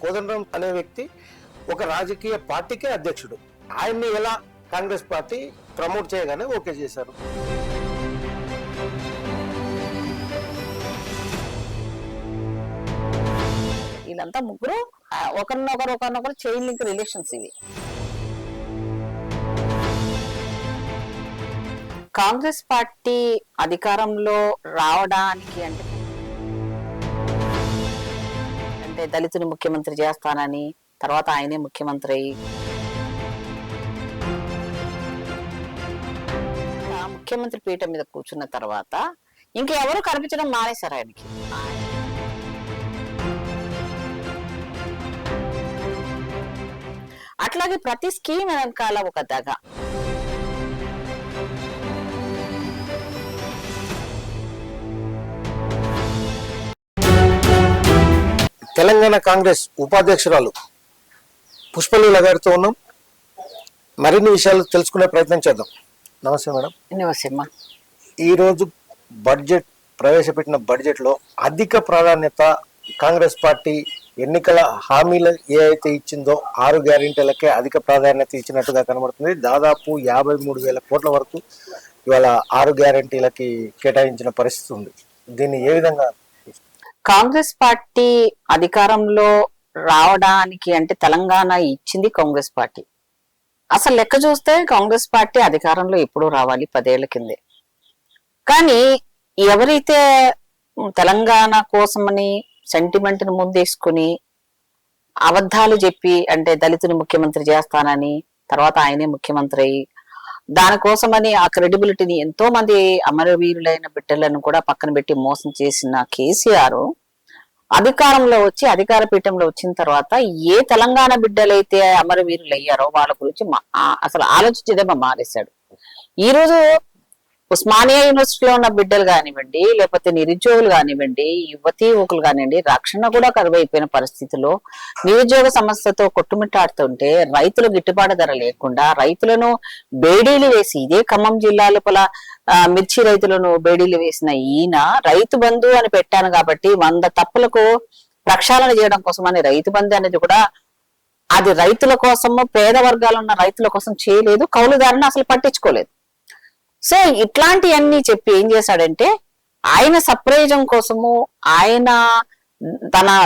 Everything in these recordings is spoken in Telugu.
కోదండరాం అనే వ్యక్తి ఒక రాజకీయ పార్టీకే అధ్యక్షుడు. ఆయన్ని ఎలా కాంగ్రెస్ పార్టీ ప్రమోట్ చేయగానే ఓకే చేశారు. వీళ్ళంతా ముగ్గురు ఒకరినొకరు చైన్ లింక్ రిలేషన్స్ ఇవి. కాంగ్రెస్ పార్టీ అధికారంలో రావడానికి అంటే దళితుని ముఖ్యమంత్రి చేస్తానని, తర్వాత ఆయనే ముఖ్యమంత్రి అయ్యి ముఖ్యమంత్రి పీఠం మీద కూర్చున్న తర్వాత ఇంకెవరు కనిపించడం మానేశారు ఆయనకి. అట్లాగే ప్రతి స్కీమ్ వెనకాల ఒక దగ. తెలంగాణ కాంగ్రెస్ ఉపాధ్యక్షురాలు పుష్పలీల గారితో ఉన్నాం. మరిన్ని విషయాలు తెలుసుకునే ప్రయత్నం చేద్దాం. నమస్తే మేడం. నమస్తే అమ్మా. ఈరోజు ప్రవేశపెట్టిన బడ్జెట్లో అధిక ప్రాధాన్యత కాంగ్రెస్ పార్టీ ఎన్నికల హామీలు ఏ అయితే ఇచ్చిందో 6 గ్యారెంటీలకే అధిక ప్రాధాన్యత ఇచ్చినట్టుగా కనబడుతుంది. దాదాపు 53,000 కోట్ల వరకు ఇవాళ 6 గ్యారెంటీలకి కేటాయించిన పరిస్థితి ఉంది. దీన్ని ఏ విధంగా కాంగ్రెస్ పార్టీ అధికారంలో రావడానికి అంటే తెలంగాణ ఇచ్చింది కాంగ్రెస్ పార్టీ. అసలు లెక్క చూస్తే కాంగ్రెస్ పార్టీ అధికారంలో ఎప్పుడూ రావాలి, 10 ఏళ్ల కిందే. కానీ ఎవరైతే తెలంగాణ కోసమని సెంటిమెంట్ ని ముందేసుకుని అబద్ధాలు చెప్పి అంటే దళితుని ముఖ్యమంత్రి చేస్తానని, తర్వాత ఆయనే ముఖ్యమంత్రి అయ్యి దానికోసమని ఆ క్రెడిబిలిటీని ఎంతో మంది అమరవీరులైన బిడ్డలను కూడా పక్కన పెట్టి మోసం చేసిన కేసీఆర్ అధికారంలో వచ్చి అధికార పీఠంలో వచ్చిన తర్వాత ఏ తెలంగాణ బిడ్డలైతే అమరవీరులు అయ్యారో వాళ్ళ గురించి అసలు ఆలోచించదే మానేశాడు. ఈ రోజు ఉస్మానియా యూనివర్సిటీలో ఉన్న బిడ్డలు కానివ్వండి, లేకపోతే నిరుద్యోగులు కానివ్వండి, యువకులు కానివ్వండి, రక్షణ కూడా కరువైపోయిన పరిస్థితిలో నిరుద్యోగ సమస్యతో కొట్టుమిట్టాడుతుంటే రైతులు గిట్టుబాటు ధర లేకుండా రైతులను బేడీలు వేసి, ఇదే ఖమ్మం జిల్లా లోపల మిర్చి రైతులను బేడీలు వేసిన ఈయన రైతు బంధు అని పెట్టాను కాబట్టి 100 తప్పులకు ప్రక్షాళన చేయడం కోసమని రైతు బంధు అనేది కూడా అది రైతుల కోసము, పేద వర్గాలు ఉన్న రైతుల కోసం చేయలేదు, కౌలుదారుని అసలు పట్టించుకోలేదు. సో ఇట్లాంటివన్నీ చెప్పి ఏం చేశాడంటే ఆయన సప్రయోజనం కోసము ఆయన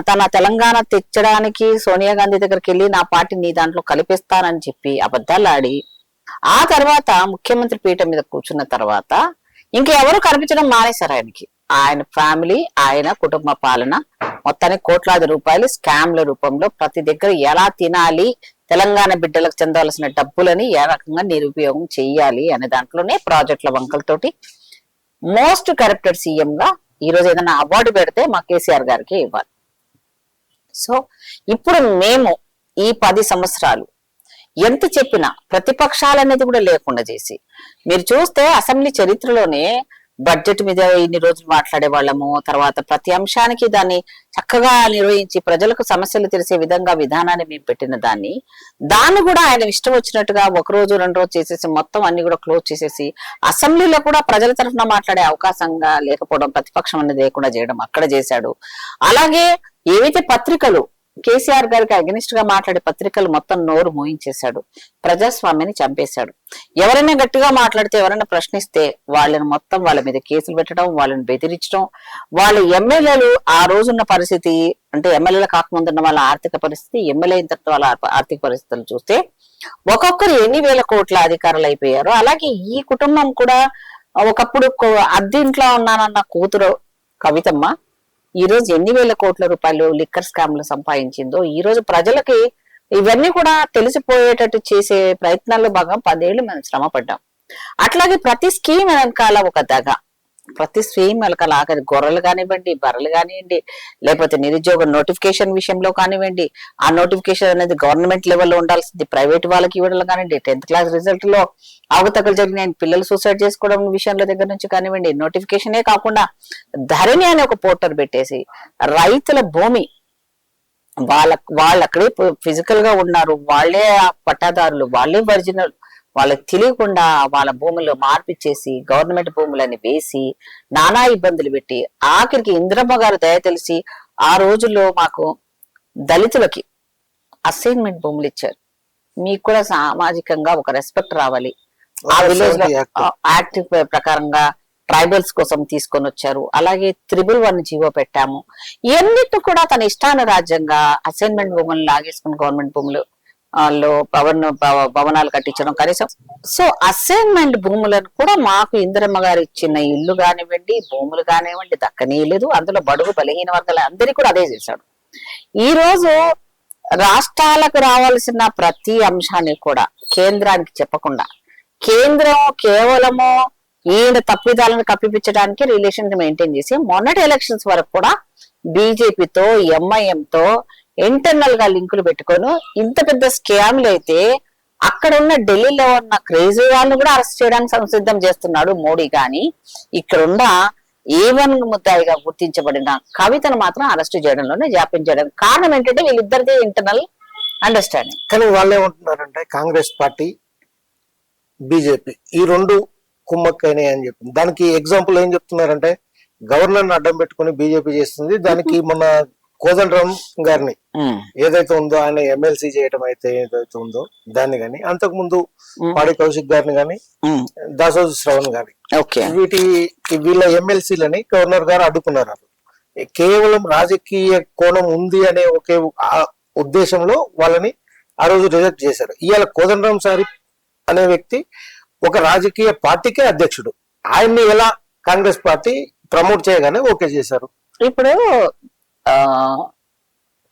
తన తెలంగాణ తెచ్చడానికి సోనియా గాంధీ దగ్గరికి వెళ్ళి నా పార్టీ నీ దాంట్లో కలిపిస్తానని చెప్పి అబద్ధాలు ఆడి ఆ తర్వాత ముఖ్యమంత్రి పీఠం మీద కూర్చున్న తర్వాత ఇంకెవరు కనిపించడం మానేశారు ఆయనకి. ఆయన ఫ్యామిలీ, ఆయన కుటుంబ పాలన మొత్తానికి కోట్లాది రూపాయలు స్కామ్ల రూపంలో ప్రతి దగ్గర ఎలా తినాలి, తెలంగాణ బిడ్డలకు చెందవలసిన డబ్బులని ఏ రకంగా నిరుపయోగం చెయ్యాలి అనే దాంట్లోనే ప్రాజెక్టుల వంకలతోటి మోస్ట్ కరప్టెడ్ సీఎం గా ఈరోజు ఏదైనా అవార్డు పెడితే మా కేసీఆర్ గారికి ఇవ్వాలి. సో ఇప్పుడు మేము ఈ 10 సంవత్సరాలు ఎంత చెప్పినా ప్రతిపక్షాలు అనేది కూడా లేకుండా చేసి, మీరు చూస్తే అసెంబ్లీ చరిత్రలోనే బడ్జెట్ మీద ఇన్ని రోజులు మాట్లాడే వాళ్ళము, తర్వాత ప్రతి అంశానికి దాన్ని చక్కగా నిర్వహించి ప్రజలకు సమస్యలు తెలిసే విధంగా విధానాన్ని మేము పెట్టిన దాన్ని కూడా ఆయన ఇష్టం వచ్చినట్టుగా 1 రోజు 2 రోజు చేసేసి మొత్తం అన్ని కూడా క్లోజ్ చేసేసి అసెంబ్లీలో కూడా ప్రజల తరఫున మాట్లాడే అవకాశంగా లేకపోవడం, ప్రతిపక్షం అనేది లేకుండా చేయడం అక్కడ చేశాడు. అలాగే ఏవైతే పత్రికలు కేసీఆర్ గారికి అగెనిస్ట్ గా మాట్లాడే పత్రికలు మొత్తం నోరు మోయించేశాడు, ప్రజాస్వామ్యాన్ని చంపేశాడు. ఎవరైనా గట్టిగా మాట్లాడితే, ఎవరైనా ప్రశ్నిస్తే వాళ్ళని మొత్తం వాళ్ళ మీద కేసులు పెట్టడం, వాళ్ళని బెదిరించడం, వాళ్ళ ఎమ్మెల్యేలు ఆ రోజున్న పరిస్థితి అంటే ఎమ్మెల్యేలు కాకముందున్న వాళ్ళ ఆర్థిక పరిస్థితి, ఎమ్మెల్యే అయిన తర్వాత వాళ్ళ ఆర్థిక పరిస్థితులు చూస్తే ఒక్కొక్కరు ఎన్ని వేల కోట్ల అధికారులు అయిపోయారు. అలాగే ఈ కుటుంబం కూడా ఒకప్పుడు అద్దెంట్లో ఉన్నానన్న కూతురు కవితమ్మ ఈ రోజు ఎన్ని వేల కోట్ల రూపాయలు లిక్కర్ స్కామ్లు సంపాదించిందో ఈ రోజు ప్రజలకి ఇవన్నీ కూడా తెలిసిపోయేటట్టు చేసే ప్రయత్నాల్లో భాగం 10 ఏళ్ళు మనం శ్రమ పడ్డాం. అట్లాగే ప్రతి స్కీమ్ వెనకాల ఒక దగ, ప్రతి స్కీమ్ వెనకాల ఆఖరి గొర్రెలు కానివ్వండి, బర్రెలు కానివ్వండి, లేకపోతే నిరుద్యోగ నోటిఫికేషన్ విషయంలో కానివ్వండి, ఆ నోటిఫికేషన్ అనేది గవర్నమెంట్ లెవెల్లో ఉండాల్సింది ప్రైవేట్ వాళ్ళకి ఇవ్వడం కానివ్వండి, 10th క్లాస్ రిజల్ట్ లో అవకతవకలు జరిగినాయి, పిల్లలు సూసైడ్ చేసుకోవడం విషయంలో దగ్గర నుంచి కానివ్వండి, నోటిఫికేషనే కాకుండా ధరణి అనే ఒక పోర్టల్ పెట్టేసి రైతుల భూమి వాళ్ళు అక్కడే ఫిజికల్ గా ఉన్నారు, వాళ్ళే పట్టాదారులు, వాళ్ళే ఒరిజినల్, వాళ్ళకి తెలియకుండా వాళ్ళ భూముల్లో మార్పిచ్చేసి గవర్నమెంట్ భూములని వేసి నానా ఇబ్బందులు పెట్టి ఆఖరికి ఇంద్రమ్మ గారు దయ తెలిసి ఆ రోజుల్లో మాకు దళితులకి అసైన్మెంట్ భూములు ఇచ్చారు. మీకు కూడా సామాజికంగా ఒక రెస్పెక్ట్ రావాలి. ఆ విలేజ్ లో యాక్ట్ ప్రకారంగా ట్రైబల్స్ కోసం తీసుకొని వచ్చారు. అలాగే 311 జీవో పెట్టాము. ఎన్నిటి కూడా తన ఇష్టానురాజ్యంగా అసైన్మెంట్ భూములు లాగేసుకుని గవర్నమెంట్ భూములు లో భవనాలు కట్టించడం కనీసం. సో అసైన్మెంట్ భూములను కూడా మాకు ఇందిరమ్మ గారు ఇచ్చిన ఇల్లు కానివ్వండి, భూములు కానివ్వండి దక్కనీయలేదు. అందులో బడుగు బలహీన వర్గాల అందరికీ కూడా అదే చేశాడు. ఈ రోజు రాష్ట్రాలకు రావాల్సిన ప్రతి అంశాన్ని కూడా కేంద్రానికి చెప్పకుండా, కేంద్రం కేవలము ఈయన తప్పిదాలను కప్పిపించడానికి రిలేషన్ మెయింటైన్ చేసి మొన్నటి ఎలక్షన్స్ వరకు కూడా బీజేపీతో ఎంఐఎంతో ఇంటర్నల్ గా లింకులు పెట్టుకొని ఇంత పెద్ద స్కామ్లు అయితే అక్కడ ఉన్న ఢిల్లీలో ఉన్న క్రేజీ వాళ్ళని కూడా అరెస్ట్ చేయడానికి సంసిద్ధం చేస్తున్నాడు మోడీ. కానీ ఇక్కడున్న ఏవన్ ముద్దాయిగా గుర్తించబడిన కవితను మాత్రం అరెస్ట్ చేయడంలోనే జాప్యం చేయడం కారణం ఏంటంటే వీళ్ళిద్దరిది ఇంటర్నల్ అండర్స్టాండింగ్. కానీ వాళ్ళు ఏమంటున్నారంటే కాంగ్రెస్ పార్టీ బీజేపీ ఈ రెండు కుమ్మక్కైనాయి అని చెప్పింది. దానికి ఎగ్జాంపుల్ ఏం చెప్తున్నారంటే గవర్నర్ అడ్డం పెట్టుకుని బీజేపీ చేస్తుంది. దానికి మన కోదండరామ్ గారిని ఏదైతే ఉందో ఆయన ఎమ్మెల్సీ చేయటం అయితే ఏదైతే ఉందో దాన్ని గాని, అంతకు ముందు పాడి కౌశిక్ గారిని గాని, దాసోజు శ్రవణ్ గాని, వీళ్ళ ఎమ్మెల్సీలని గవర్నర్ గారు అడ్డుకున్నారు. కేవలం రాజకీయ కోణం ఉంది అనే ఒకే ఉద్దేశంలో వాళ్ళని ఆ రోజు రిజెక్ట్ చేశారు. ఇవాళ కోదండరామ్ సారి అనే వ్యక్తి ఒక రాజకీయ పార్టీకే అధ్యక్షుడు. ఆయన్ని ఎలా కాంగ్రెస్ పార్టీ ప్రమోట్ చేయగానే ఓకే చేశారు. ఇప్పుడు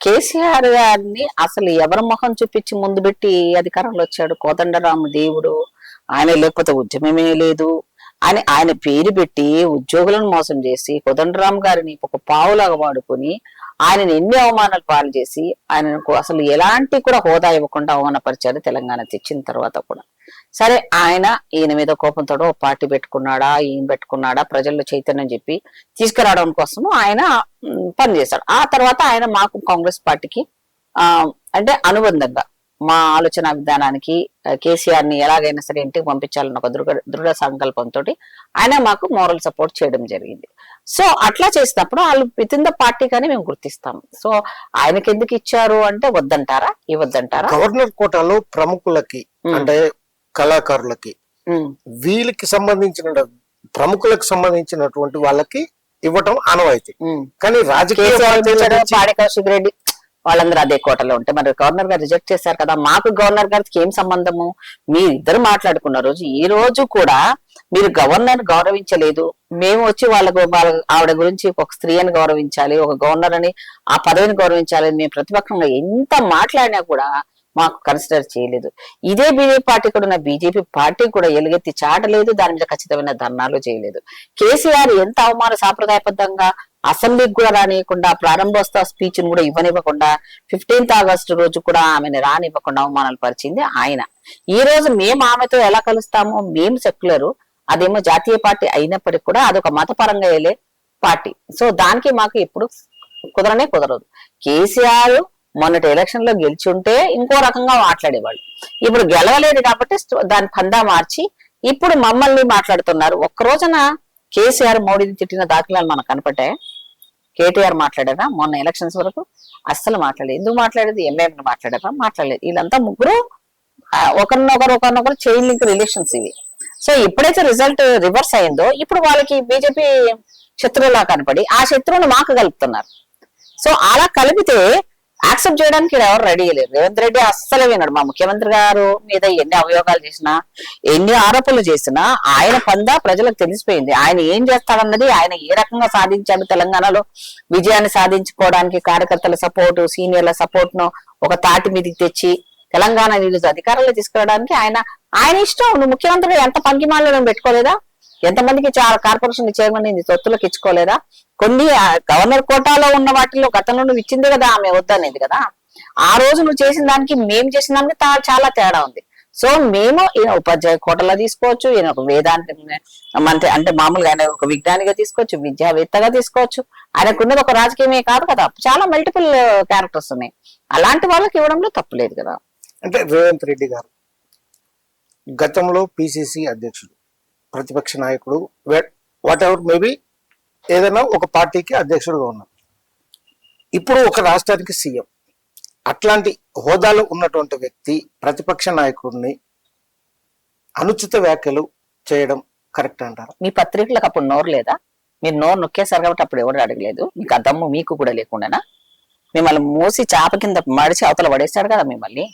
కేసీఆర్ గారిని అసలు ఎవరి మొహం చూపించి ముందు పెట్టి అధికారంలో వచ్చాడు? కోదండరాము దేవుడు ఆయన, లేకపోతే ఉద్యమమే లేదు అని ఆయన పేరు పెట్టి ఉద్యోగులను మోసం చేసి కోదండరామ్ గారిని ఒక పావులాగా వాడుకొని ఆయనను ఎన్ని అవమానాలు పాలు చేసి ఆయనకు అసలు ఎలాంటి కూడా హోదా ఇవ్వకుండా అవమానపరిచారు తెలంగాణ తెచ్చిన తర్వాత కూడా. సరే, ఈయన మీద కోపంతో పార్టీ పెట్టుకున్నాడా, ఈయన పెట్టుకున్నాడా, ప్రజల్లో చైతన్యం చెప్పి తీసుకురావడం కోసం ఆయన పనిచేశాడు. ఆ తర్వాత ఆయన మాకు కాంగ్రెస్ పార్టీకి అంటే అనుబంధంగా మా ఆలోచన విధానానికి కేసీఆర్ ని ఎలాగైనా సరే ఇంటికి పంపించాలన్న ఒక దృఢ సంకల్పంతో ఆయన మాకు మోరల్ సపోర్ట్ చేయడం జరిగింది. సో అట్లా చేసినప్పుడు వాళ్ళు విత్ ఇన్ ద పార్టీ కానీ మేము గుర్తిస్తాం. సో ఆయనకి ఎందుకు ఇచ్చారు అంటే వద్దంటారా, ఇవ్వద్దంటారా? గవర్నర్ కోటాలో ప్రముఖులకి అంటే కళాకారులకి వీళ్ళకి సంబంధించిన ప్రముఖులకు సంబంధించినటువంటి వాళ్ళకి ఇవ్వటం ఆనవాయితీ. కానీ రాజకీయ పాడి కౌశిక్ రెడ్డి వాళ్ళందరూ అదే కోటలో ఉంటే మరి గవర్నర్ గారు రిజెక్ట్ చేశారు కదా. మాకు గవర్నర్ గారికి ఏం సంబంధము? మీరిద్దరు మాట్లాడుకున్న రోజు ఈ రోజు కూడా మీరు గవర్నర్ గౌరవించలేదు. మేము వచ్చి ఆవిడ గురించి ఒక స్త్రీ అని గౌరవించాలి, ఒక గవర్నర్ అని ఆ పదవిని గౌరవించాలి. మేము ప్రతిపక్షంగా ఎంత మాట్లాడినా కూడా మాకు కన్సిడర్ చేయలేదు. ఇదే బీజేపీ పార్టీ కూడా ఉన్న బీజేపీ పార్టీ కూడా ఎలుగెత్తి చాటలేదు, దాని మీద ఖచ్చితమైన ధర్నాలు చేయలేదు. కేసీఆర్ ఎంత అవమాన సాంప్రదాయబద్ధంగా అసెంబ్లీకి కూడా రానివ్వకుండా, ప్రారంభోత్సవ స్పీచ్ ను కూడా ఇవ్వనివ్వకుండా, 15th ఆగస్టు రోజు కూడా ఆమెను రానివ్వకుండా అవమానాలు పరిచింది ఆయన. ఈ రోజు మేము ఆమెతో ఎలా కలుస్తామో? మేము సెక్యులరు, అదేమో జాతీయ పార్టీ అయినప్పటికీ కూడా అదొక మతపరంగా వెళ్ళే పార్టీ. సో దానికి మాకు ఎప్పుడు కుదరదు. కేసీఆర్ మొన్నటి ఎలక్షన్ లో గెలిచి ఉంటే ఇంకో రకంగా మాట్లాడేవాళ్ళు. ఇప్పుడు గెలవలేదు కాబట్టి దాని పందా మార్చి ఇప్పుడు మమ్మల్ని మాట్లాడుతున్నారు. ఒక్క రోజున కేసీఆర్ మోడీని తిట్టిన దాఖలాలు మనకు కనపడ్డాయి. కేటీఆర్ మాట్లాడారా మొన్న ఎలక్షన్స్ వరకు? అస్సలు మాట్లాడలేదు. ఎందుకు మాట్లాడేది? ఎంఐఎం మాట్లాడారా? మాట్లాడలేదు. వీళ్ళంతా ముగ్గురు ఒకరినొకరు చైన్ లింక్ రిలేషన్స్ ఇవి. సో ఎప్పుడైతే రిజల్ట్ రివర్స్ అయిందో ఇప్పుడు వాళ్ళకి బీజేపీ శత్రువులా కనపడి ఆ శత్రువును మాకు కలుపుతున్నారు. సో అలా కలిపితే యాక్సెప్ట్ చేయడానికి ఎవరు రెడీ లేరు. రేవంత్ రెడ్డి అస్సలు విన్నాడు. మా ముఖ్యమంత్రి గారు మీద ఎన్ని అభియోగాలు చేసినా, ఎన్ని ఆరోపణలు చేసినా ఆయన పందా ప్రజలకు తెలిసిపోయింది. ఆయన ఏం చేస్తాడన్నది, ఆయన ఏ రకంగా సాధించాడు తెలంగాణలో విజయాన్ని సాధించుకోవడానికి కార్యకర్తల సపోర్టు, సీనియర్ల సపోర్ట్ ను ఒక తాటి మీదకి తెచ్చి తెలంగాణ నిధులు అధికారంలో తీసుకురావడానికి ఆయన ఇష్టం. నువ్వు ముఖ్యమంత్రి ఎంత పంకిమాలను పెట్టుకోలేదా? ఎంతమందికి కార్పొరేషన్ చైర్మన్ తొత్తులకు ఇచ్చుకోలేదా? కొన్ని గవర్నర్ కోటాలో ఉన్న వాటిలో గతంలో నువ్వు ఇచ్చింది కదా, ఆమె వద్దనేది కదా. ఆ రోజు నువ్వు చేసిన దానికి మేము చేసిన దానికి చాలా తేడా ఉంది. సో మేము ఈయన ఉపాధ్యాయ కోటలో తీసుకోవచ్చు, ఈయన ఒక వేదాంత మంత్రి అంటే మామూలుగా ఆయన ఒక విజ్ఞానిగా తీసుకోవచ్చు, విద్యావేత్తగా తీసుకోవచ్చు. ఆయనకున్నది ఒక రాజకీయమే కాదు కదా, చాలా మల్టిపుల్ క్యారెక్టర్స్ ఉన్నాయి. అలాంటి వాళ్ళకి ఇవ్వడంలో తప్పులేదు కదా. అంటే రేవంత్ రెడ్డి గారు గతంలో పిసిసి అధ్యక్షుడు, ప్రతిపక్ష నాయకుడు, వాట్ ఎవర్ మేబీ ఏదైనా ఒక పార్టీకి అధ్యక్షుడుగా ఉన్నారు. ఇప్పుడు ఒక రాష్ట్రానికి సీఎం. అట్లాంటి హోదాలో ఉన్నటువంటి వ్యక్తి ప్రతిపక్ష నాయకుడిని అనుచిత వ్యాఖ్యలు చేయడం కరెక్ట్ అంటారా? మీ పత్రికలకు అప్పుడు నోరు లేదా? మీరు నోరు నొక్కేశారు కాబట్టి అప్పుడు ఎవరు అడగలేదు. మీకు ఆ దమ్ము మీకు కూడా లేకుండానా? మిమ్మల్ని మూసి చాప కింద మడిచి అవతల పడేస్తాడు కదా మిమ్మల్ని.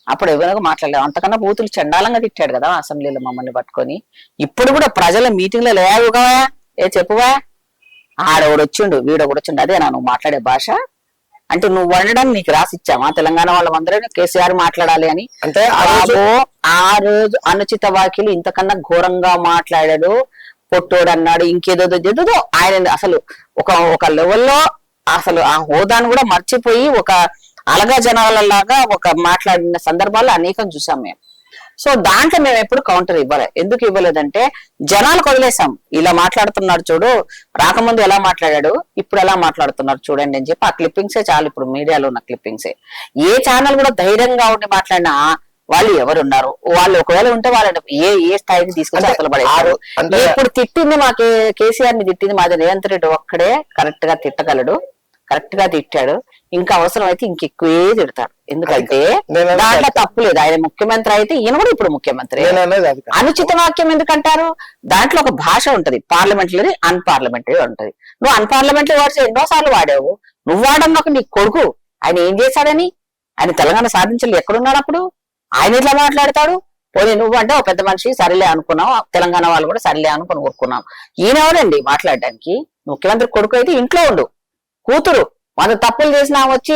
అప్పుడు ఎవరిగా మాట్లాడలేదు. అంతకన్నా బూతులు చండాలంగా తిట్టాడు కదా అసెంబ్లీలో మమ్మల్ని పట్టుకొని. ఇప్పుడు కూడా ప్రజల మీటింగ్ లో లేవుగా ఏ చెప్పువా, ఆడోడు వచ్చిండు వీడొకడు వచ్చిండు, అదే నువ్వు మాట్లాడే భాష అంటే నువ్వు వండడం నీకు రాసిచ్చామా తెలంగాణ వాళ్ళందరూ కేసీఆర్ మాట్లాడాలి అని? అంటే ఆ రోజు అనుచిత వ్యాఖ్యలు ఇంతకన్నా ఘోరంగా మాట్లాడాడు. పొట్టోడు అన్నాడు, ఇంకేదో ఆయన అసలు ఒక లెవెల్లో అసలు ఆ హోదాను కూడా మర్చిపోయి ఒక అలగా జనాలలాగా ఒక మాట్లాడిన సందర్భాలు అనేకం చూసాం మేము. సో దాంట్లో మేము ఎప్పుడు కౌంటర్ ఇవ్వలేదు. ఎందుకు ఇవ్వలేదంటే జనాలకు వదిలేసాం. ఇలా మాట్లాడుతున్నాడు చూడు, రాకముందు ఎలా మాట్లాడాడు, ఇప్పుడు ఎలా మాట్లాడుతున్నారు చూడండి అని చెప్పి ఆ క్లిప్పింగ్సే చాలు. ఇప్పుడు మీడియాలో ఉన్న క్లిప్పింగ్సే. ఏ ఛానల్ కూడా ధైర్యంగా ఉండి మాట్లాడినా వాళ్ళు ఎవరున్నారు, వాళ్ళు ఒకవేళ ఉంటే వాళ్ళని ఏ స్థాయికి తీసుకొచ్చి అసలు పడేస్తారు. ఇప్పుడు తిట్టింది మా కేసీఆర్ ని తిట్టింది మాది రేవంత్ రెడ్డి ఒక్కడే కరెక్ట్ గా తిట్టగలడు, కరెక్ట్ గా తిట్టాడు. ఇంకా అవసరం అయితే ఇంకెక్కువే తిడతాడు. ఎందుకంటే దాంట్లో తప్పు లేదు. ఆయన ముఖ్యమంత్రి అయితే ఈయన కూడా ఇప్పుడు ముఖ్యమంత్రి. అనుచిత వాక్యం ఎందుకంటారు? దాంట్లో ఒక భాష ఉంటది, పార్లమెంటరీ అన్పార్లమెంటరీ ఉంటది. నువ్వు అన్పార్లమెంటరీ వర్డ్స్ ఎన్నోసార్లు వాడావు. నువ్వు వాడన్నాక నీ కొడుకు ఆయన ఏం చేశాడని? ఆయన తెలంగాణ సాధించలేదు, ఎక్కడున్నాడు అప్పుడు? ఆయన ఎట్లా మాట్లాడతాడు? పోనీ నువ్వు అంటే ఒక పెద్ద మనిషి సరిలే అనుకున్నావు, తెలంగాణ వాళ్ళు కూడా సరిలే అనుకుని ఊరుకున్నాం. ఈయన ఎవరండి మాట్లాడడానికి? ముఖ్యమంత్రి కొడుకు అయితే ఇంట్లో ఉండు, కూతురు వంద తప్పులు చేసినా వచ్చి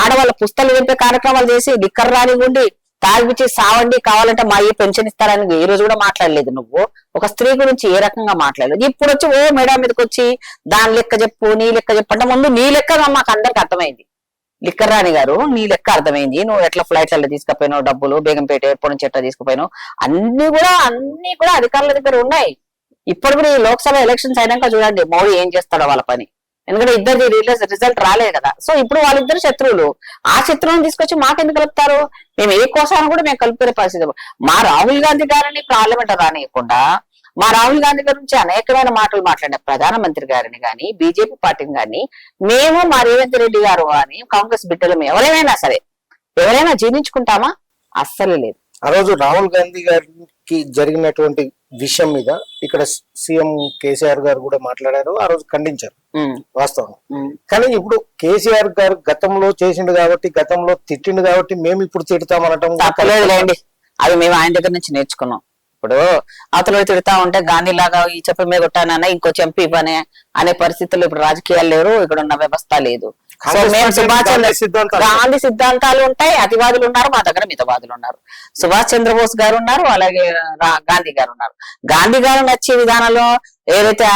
ఆడవాళ్ళ పుస్తకాలు చెప్పే కార్యక్రమాలు చేసి లిక్కర్ రాని ఉండి తాగిపిచ్చి సావండి, కావాలంటే మా పెన్షన్ ఇస్తారని ఈ రోజు కూడా మాట్లాడలేదు. నువ్వు ఒక స్త్రీ గురించి ఏ రకంగా మాట్లాడలేదు. ఇప్పుడు వచ్చి ఓ మేడం మీదకి వచ్చి దాని లెక్క చెప్పు, నీ లెక్క చెప్పు అంటే ముందు నీ లెక్క మాకు అందరికి అర్థమైంది. లిక్కర్ రాణి గారు నీ లెక్క అర్థమైంది. నువ్వు ఎట్లా ఫ్లైట్లలో తీసుకుపోయినావు, డబ్బులు బేగంపేట ఎప్పటి నుంచి ఎట్లా తీసుకుపోయినావు, అన్ని కూడా అధికారుల దగ్గర ఉన్నాయి. ఇప్పుడు కూడా ఈ లోక్సభ ఎలక్షన్స్ అయినాక చూడండి మోడీ ఏం చేస్తాడో వాళ్ళ పని. ఎందుకంటే ఇద్దరు రిజల్ట్ రాలేదు కదా. సో ఇప్పుడు వాళ్ళిద్దరు శత్రువులు. ఆ శత్రువులను తీసుకొచ్చి మాకెందుకు కలుపుతారు? మేము ఏ కోసాన్ని కూడా మేము కలుపుకునే పరిస్థితి. మా రాహుల్ గాంధీ గారిని పార్లమెంట్ రానియకుండా మా రాహుల్ గాంధీ గారి నుంచి అనేకమైన మాటలు మాట్లాడిన ప్రధానమంత్రి గారిని గాని, బీజేపీ పార్టీని గాని, మేము మా రేవంత్ రెడ్డి గారు కానీ కాంగ్రెస్ బిడ్డలు ఎవరైనా సరే ఎవరైనా జీర్ణించుకుంటామా? అస్సలు లేదు. ఆ రోజు రాహుల్ గాంధీ గారికి జరిగినటువంటి విషయం మీద ఇక్కడ సీఎం కేసీఆర్ గారు కూడా మాట్లాడారు. ఆ రోజు ఖండించారు వాస్తవం. కానీ ఇప్పుడు కేసీఆర్ గారు గతంలో చేసిండు కాబట్టి, గతంలో తిట్టిండు కాబట్టి మేము ఇప్పుడు తిడతామనటం తప్పలేదులేండి. అది మేము ఆయన దగ్గర నుంచి నేర్చుకున్నాం. ఇప్పుడు అవతల తిడతా ఉంటే గాంధీ లాగా ఈ చెప్ప మీద కొట్టానన్నా ఇంకో చెంప ఇవ్వనే అనే పరిస్థితుల్లో ఇప్పుడు రాజకీయాలు లేరు, ఇక్కడ ఉన్న వ్యవస్థ లేదు. గాంధీ సిద్ధాంతాలు ఉంటాయి, అతివాదులు ఉన్నారు, మా దగ్గర మితవాదులు ఉన్నారు. సుభాష్ చంద్రబోస్ గారు ఉన్నారు, అలాగే గాంధీ గారు ఉన్నారు. గాంధీ గారు నచ్చే విధానంలో ఏదైతే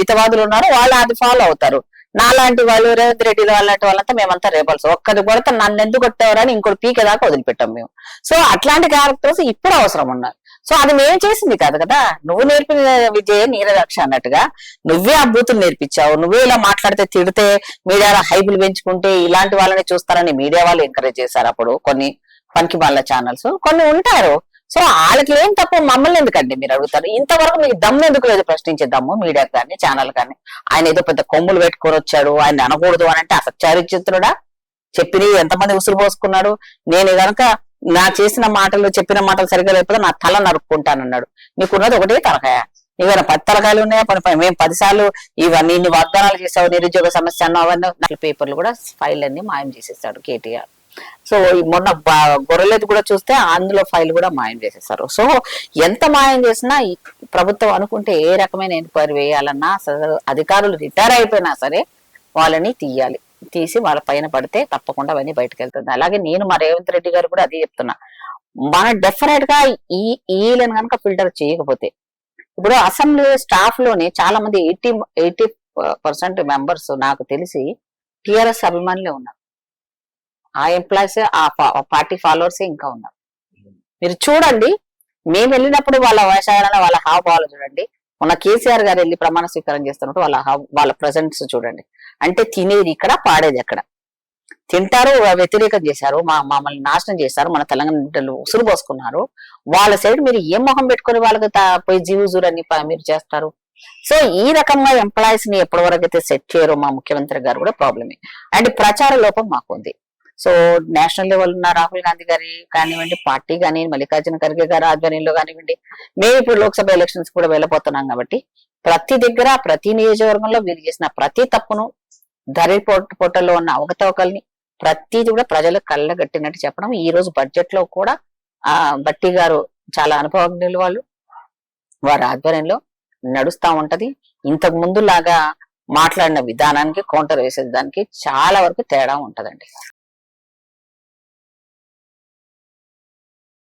మితవాదులు ఉన్నారో వాళ్ళు అది ఫాలో అవుతారు. నాలాంటి వాళ్ళు రేవంత్ రెడ్డి వాళ్ళంటి వాళ్ళంతా మేమంతా రేపల్సి ఒక్కరి కొడితే నన్ను ఎందుకు కొట్టేవారని ఇంకోటి పీకేదాకా వదిలిపెట్టాం మేము. సో అట్లాంటి క్యారెక్టర్స్ ఇప్పుడు అవసరం ఉన్నాయి. సో అది మేము చేసింది కాదు కదా. నువ్వు నేర్పిన విద్య నీరదక్ష అన్నట్టుగా నువ్వే ఆ బూతులు నేర్పించావు. నువ్వే ఇలా మాట్లాడితే తిడితే మీడియాలో హైపులు పెంచుకుంటే ఇలాంటి వాళ్ళని చూస్తారని మీడియా వాళ్ళు ఎంకరేజ్ చేశారు. అప్పుడు కొన్ని పనికి వాళ్ళ ఛానల్స్ కొన్ని ఉంటారు. సో వాళ్ళకి ఏం తప్పు, మమ్మల్ని ఎందుకండి మీరు అడుగుతారు? ఇంతవరకు మీకు దమ్ము ఎందుకు లేదు ప్రశ్నించే దమ్ము మీడియా కానీ ఛానల్ కానీ? ఆయన ఏదో పెద్ద కొమ్ములు పెట్టుకొని వచ్చాడు, ఆయన అనకూడదు అని అంటే అసలు చారిత్రుడా? చెప్పిన ఎంతమంది ఉసురు పోసుకున్నాడు. నేను కనుక నా చేసిన మాటలు చెప్పిన మాటలు సరిగ్గా లేకపోతే నా తల నరుక్కుంటానన్నాడు. నీకున్నది ఒకటే తలకాయ, నీవైనా 10 తలకాయలు ఉన్నాయా? మేము 10 సార్లు ఇవన్నీ ఇన్ని వాగ్దానాలు చేసావు, నిరుద్యోగ సమస్య అన్నావు, అవన్నీ పేపర్లు కూడా ఫైల్ అన్ని మాయం చేసేస్తాడు కేటీఆర్. సో మొన్న గొర్రెలది కూడా చూస్తే అందులో ఫైల్ కూడా మాయం చేసేస్తారు. సో ఎంత మాయం చేసినా ప్రభుత్వం అనుకుంటే ఏ రకమైన ఎంక్వైరీ వేయాలన్నా అధికారులు రిటైర్ అయిపోయినా సరే వాళ్ళని తీయాలి. తీసి వాళ్ళ పైన పడితే తప్పకుండా అవన్నీ బయటకు వెళ్తుంది. అలాగే నేను మా రేవంత్ రెడ్డి గారు కూడా అదే చెప్తున్నా. మన డెఫినెట్ గా ఈలను కనుక ఫిల్టర్ చేయకపోతే, ఇప్పుడు అసెంబ్లీ స్టాఫ్ లోనే చాలా మంది 80% మెంబర్స్ నాకు తెలిసి టిఆర్ఎస్ అభిమానులే ఉన్నారు. ఆ ఎంప్లాయీస్ ఆ పార్టీ ఫాలోవర్సే ఇంకా ఉన్నారు. మీరు చూడండి, మేము వెళ్ళినప్పుడు వాళ్ళ వ్యవసాయాలను వాళ్ళ హావభావాలు చూడండి. మొన్న కేసీఆర్ గారు వెళ్ళి ప్రమాణ స్వీకారం చేస్తున్నట్టు వాళ్ళ ప్రజెంట్స్ చూడండి. అంటే తినేది ఇక్కడ, పాడేది ఎక్కడ? తింటారు, వ్యతిరేకం చేశారు, మమ్మల్ని నాశనం చేశారు, మన తెలంగాణ బిడ్డలు ఉసురు పోసుకున్నారు. వాళ్ళ సైడ్ మీరు ఏం మొహం పెట్టుకుని వాళ్ళకి పోయి జీవుజూరని మీరు చేస్తారు? సో ఈ రకంగా ఎంప్లాయీస్ ని ఎప్పటి వరకు అయితే సెట్ చేయరో మా ముఖ్యమంత్రి గారు కూడా ప్రాబ్లమే. అండ్ ప్రచార లోపం మాకుంది. సో నేషనల్ లెవెల్ ఉన్న రాహుల్ గాంధీ గారి కానివ్వండి, పార్టీ కానీ, మల్లికార్జున ఖర్గే గారి ఆధ్వర్యంలో కానివ్వండి, మేము ఇప్పుడు లోక్సభ ఎలక్షన్స్ కూడా వెళ్ళిపోతున్నాం కాబట్టి ప్రతి దగ్గర ప్రతి నియోజకవర్గంలో వీరు చేసిన ప్రతి తప్పును, ధర పొట్టలో ఉన్న అవకతవకల్ని ప్రతిది కూడా ప్రజలు కళ్ళగట్టినట్టు చెప్పడం ఈ రోజు బడ్జెట్ లో కూడా బట్టి గారు చాలా అనుభవజ్ఞులు, వారి ఆధ్వర్యంలో నడుస్తా ఉంటది. ఇంతకు ముందు లాగా మాట్లాడిన విధానానికి కౌంటర్ వేసేదానికి చాలా వరకు తేడా ఉంటదండి.